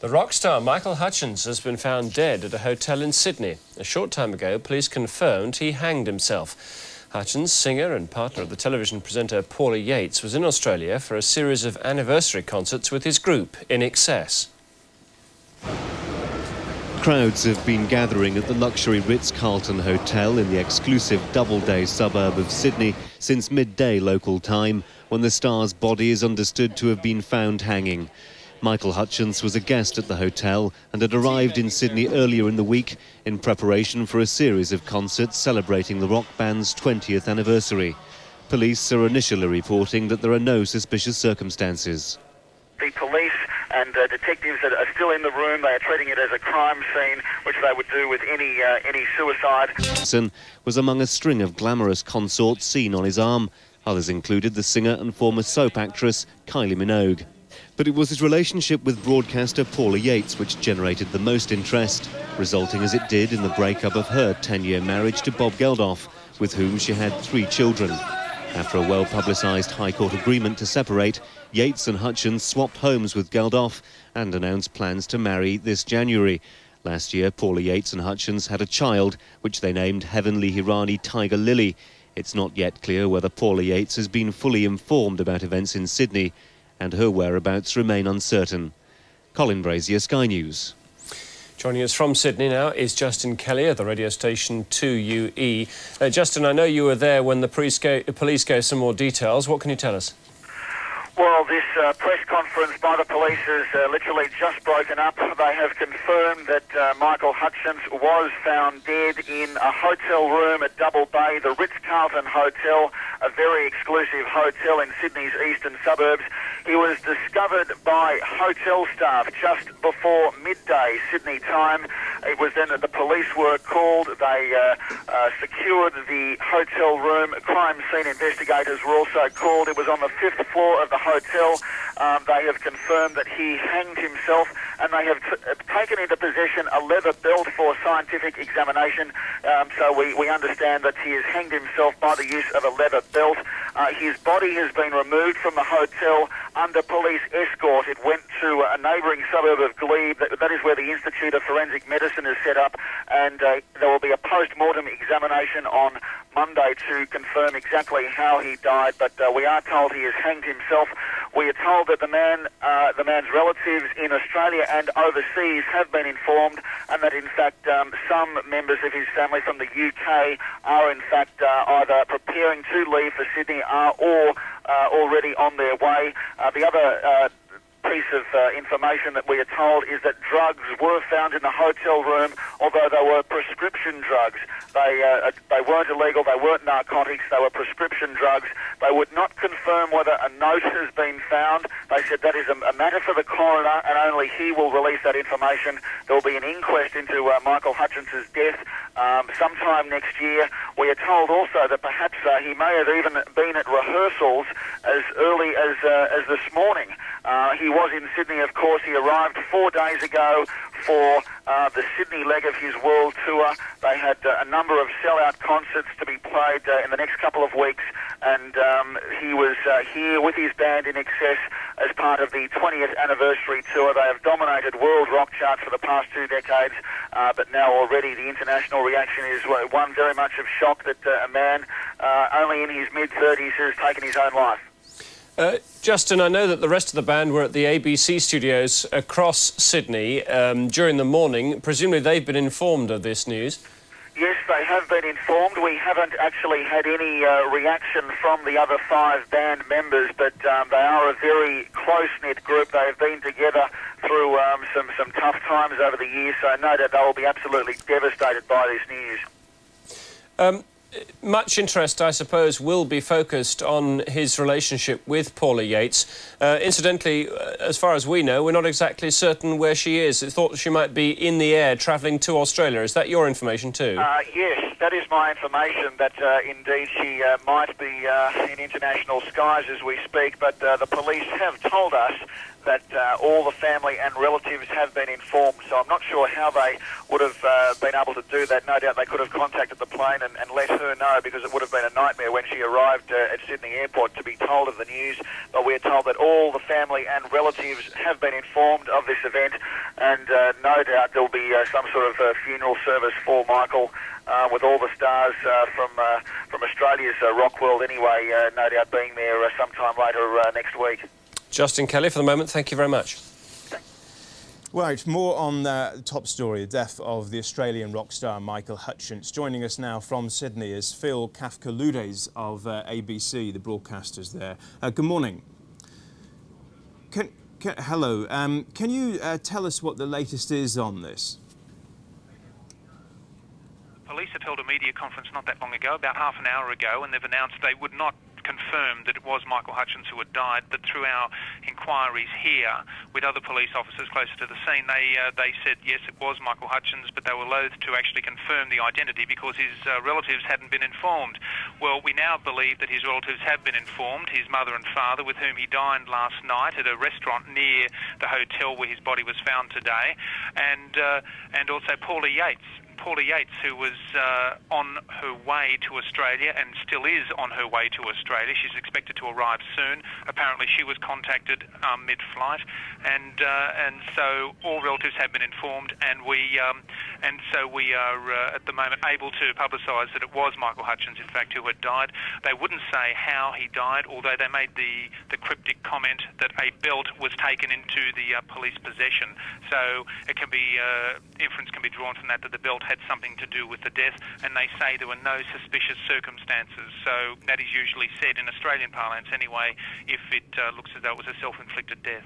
The rock star Michael Hutchence has been found dead at a hotel in Sydney. A short time ago, police confirmed he hanged himself. Hutchence, singer and partner of the television presenter Paula Yates, was in Australia for a series of anniversary concerts with his group, INXS. Crowds have been gathering at the luxury Ritz-Carlton Hotel in the exclusive Doubleday suburb of Sydney since midday local time, when the star's body is understood to have been found hanging. Michael Hutchence was a guest at the hotel and had arrived in Sydney earlier in the week in preparation for a series of concerts celebrating the rock band's 20th anniversary. Police are initially reporting that there are no suspicious circumstances. The police and detectives are still in the room. They are treating it as a crime scene, which they would do with any suicide. Hutchence was among a string of glamorous consorts seen on his arm. Others included the singer and former soap actress Kylie Minogue. But it was his relationship with broadcaster Paula Yates which generated the most interest, resulting as it did in the breakup of her 10-year marriage to Bob Geldof, with whom she had 3 children. After a well-publicised High Court agreement to separate, Yates and Hutchence swapped homes with Geldof and announced plans to marry this January. Last year, Paula Yates and Hutchence had a child, which they named Heavenly Hirani Tiger Lily. It's not yet clear whether Paula Yates has been fully informed about events in Sydney, and her whereabouts remain uncertain. Colin Brazier, Sky News. Joining us from Sydney now is Justin Kelly of the radio station 2UE. Justin, I know you were there when the police gave some more details. What can you tell us? Well, this press conference by the police has literally just broken up. They have confirmed that Michael Hutchence was found dead in a hotel room at Double Bay, the Ritz-Carlton Hotel, a very exclusive hotel in Sydney's eastern suburbs. He was discovered by hotel staff just before midday Sydney time. It was then that the police were called. They secured the hotel room. Crime scene investigators were also called. It was on the 5th floor of the hotel. They have confirmed that he hanged himself, and they have taken into possession a leather belt for scientific examination. So we understand that he has hanged himself by the use of a leather belt. His body has been removed from the hotel under police escort. It went to a neighbouring suburb of Glebe. That is where the Institute of Forensic Medicine is set up, and there will be a post-mortem examination on Monday to confirm exactly how he died, but we are told he has hanged himself. We are told that the man's relatives in Australia and overseas have been informed, and that in fact some members of his family from the UK are in fact either preparing to leave for Sydney or already on their way. The other piece of information that we are told is that drugs were found in the hotel room, although they were prescription drugs. They weren't illegal, they weren't narcotics, they were prescription drugs. They would not confirm whether a note has been found. They said that is a matter for the coroner, and only he will release that information. There will be an inquest into Michael Hutchence's death sometime next year. We are told also that perhaps he may have even been at rehearsals as early as this morning. He was in Sydney, of course. He arrived 4 days ago for the Sydney leg of his world tour. They had a number of sell-out concerts to be played in the next couple of weeks, and he was here with his band INXS as part of the 20th anniversary tour. They have dominated world rock charts for the past 2 decades, but now already the international reaction is one very much of shock that a man only in his mid-30s has taken his own life. Justin, I know that the rest of the band were at the ABC studios across Sydney during the morning. Presumably they've been informed of this news. Yes, they have been informed. We haven't actually had any reaction from the other 5 band members, but they are a very close-knit group. They have been together through some tough times over the years, so no doubt they will be absolutely devastated by this news. Much interest, I suppose, will be focused on his relationship with Paula Yates. Incidentally, as far as we know, we're not exactly certain where she is. It's thought she might be in the air travelling to Australia. Is that your information too? Yes, that is my information, that indeed she might be in international skies as we speak, but the police have told us that all the family and relatives have been informed. So I'm not sure how they would have been able to do that. No doubt they could have contacted the plane and let her know, because it would have been a nightmare when she arrived at Sydney Airport to be told of the news. But we're told that all the family and relatives have been informed of this event, and no doubt there'll be some sort of funeral service for Michael, with all the stars from Australia's rock world anyway, no doubt being there sometime later next week. Justin Kelly, for the moment, thank you very much. Right, more on the top story, the death of the Australian rock star Michael Hutchence. Joining us now from Sydney is Phil Kafkaludes of ABC, the broadcasters there. Good morning. Hello. Can you tell us what the latest is on this? Police have held a media conference not that long ago, about half an hour ago, and they've announced they would not confirm that it was Michael Hutchence who had died, but through our inquiries here with other police officers closer to the scene, they said yes, it was Michael Hutchence, but they were loath to actually confirm the identity because his relatives hadn't been informed. Well, we now believe that his relatives have been informed, his mother and father, with whom he dined last night at a restaurant near the hotel where his body was found today, and also Paula Yates, who was on her way to Australia and still is on her way to Australia. She's expected to arrive soon. Apparently she was contacted mid-flight, and so all relatives have been informed, and so we are at the moment able to publicise that it was Michael Hutchence, in fact, who had died. They wouldn't say how he died, although they made the cryptic comment that a belt was taken into the police possession. So it can be inference can be drawn from that the belt had something to do with the death, and they say there were no suspicious circumstances. So that is usually said in Australian parlance anyway, if it looks as though it was a self-inflicted death.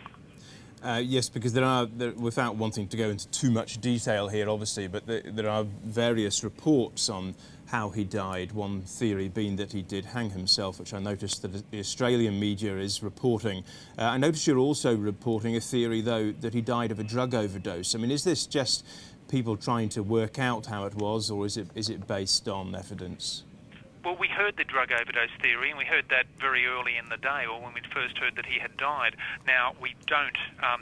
Yes, because there are, without wanting to go into too much detail here, obviously, but there are various reports on how he died, one theory being that he did hang himself, which I noticed that the Australian media is reporting. I noticed you're also reporting a theory, though, that he died of a drug overdose. I mean, is this just people trying to work out how it was, or is it based on evidence? Well, we heard the drug overdose theory, and we heard that very early in the day, or when we first heard that he had died. Now, we don't,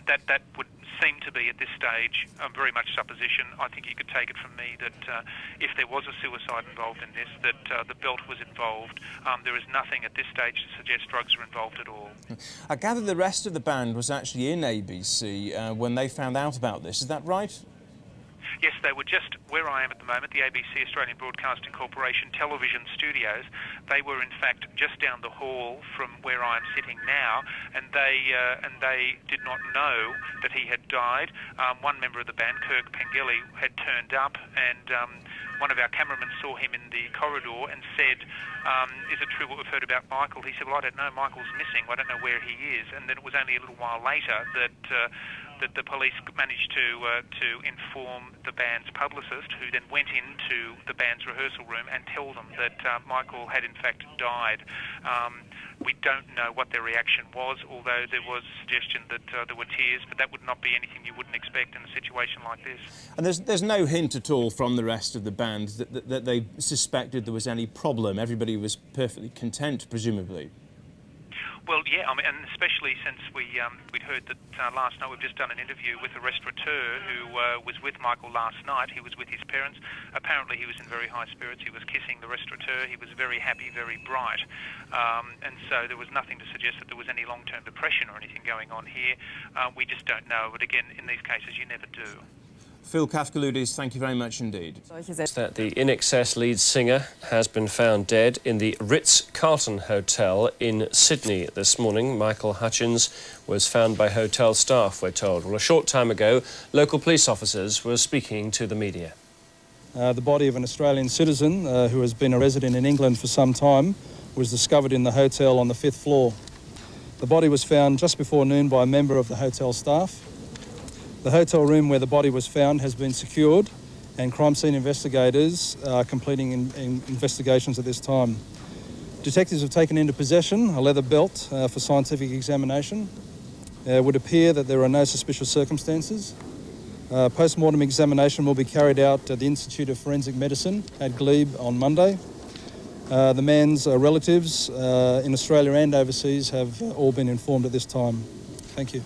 that would seem to be, at this stage, very much supposition. I think you could take it from me that if there was a suicide involved in this, that the belt was involved. There is nothing at this stage to suggest drugs are involved at all. I gather the rest of the band was actually in ABC when they found out about this. Is that right? Yes, they were just where I am at the moment, the ABC Australian Broadcasting Corporation television studios. They were in fact just down the hall from where I am sitting now, and they did not know that he had died. One member of the band, Kirk Pengilly, had turned up, and one of our cameramen saw him in the corridor and said, is it true what we've heard about Michael? He said, well, I don't know, Michael's missing, I don't know where he is. And then it was only a little while later that the police managed to inform the band's publicist, who then went into the band's rehearsal room and tell them that Michael had in fact died. We don't know what their reaction was, although there was suggestion that there were tears, but that would not be anything you wouldn't expect in a situation like this. And there's no hint at all from the rest of the band that they suspected there was any problem. Everybody was perfectly content, presumably. Well, yeah, I mean, and especially since we'd heard that last night we've just done an interview with a restaurateur who was with Michael last night. He was with his parents. Apparently he was in very high spirits. He was kissing the restaurateur. He was very happy, very bright. And so there was nothing to suggest that there was any long-term depression or anything going on here. We just don't know. But again, in these cases, you never do. Phil Kafkaludes, thank you very much indeed. That the INXS lead singer has been found dead in the Ritz-Carlton Hotel in Sydney this morning. Michael Hutchence was found by hotel staff, we're told. Well, a short time ago, local police officers were speaking to the media. The body of an Australian citizen who has been a resident in England for some time was discovered in the hotel on the 5th floor. The body was found just before noon by a member of the hotel staff. The hotel room where the body was found has been secured, and crime scene investigators are completing investigations at this time. Detectives have taken into possession a leather belt for scientific examination. It would appear that there are no suspicious circumstances. Post-mortem examination will be carried out at the Institute of Forensic Medicine at Glebe on Monday. The man's relatives in Australia and overseas have all been informed at this time. Thank you.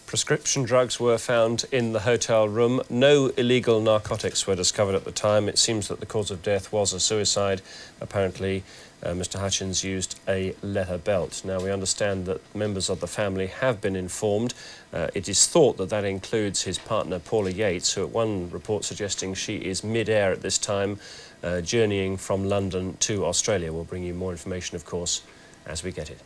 Prescription drugs were found in the hotel room. No illegal narcotics were discovered at the time. It seems that the cause of death was a suicide. Apparently, Mr. Hutchence used a leather belt. Now, we understand that members of the family have been informed. It is thought that that includes his partner, Paula Yates, who at one report suggesting she is mid-air at this time, journeying from London to Australia. We'll bring you more information, of course, as we get it.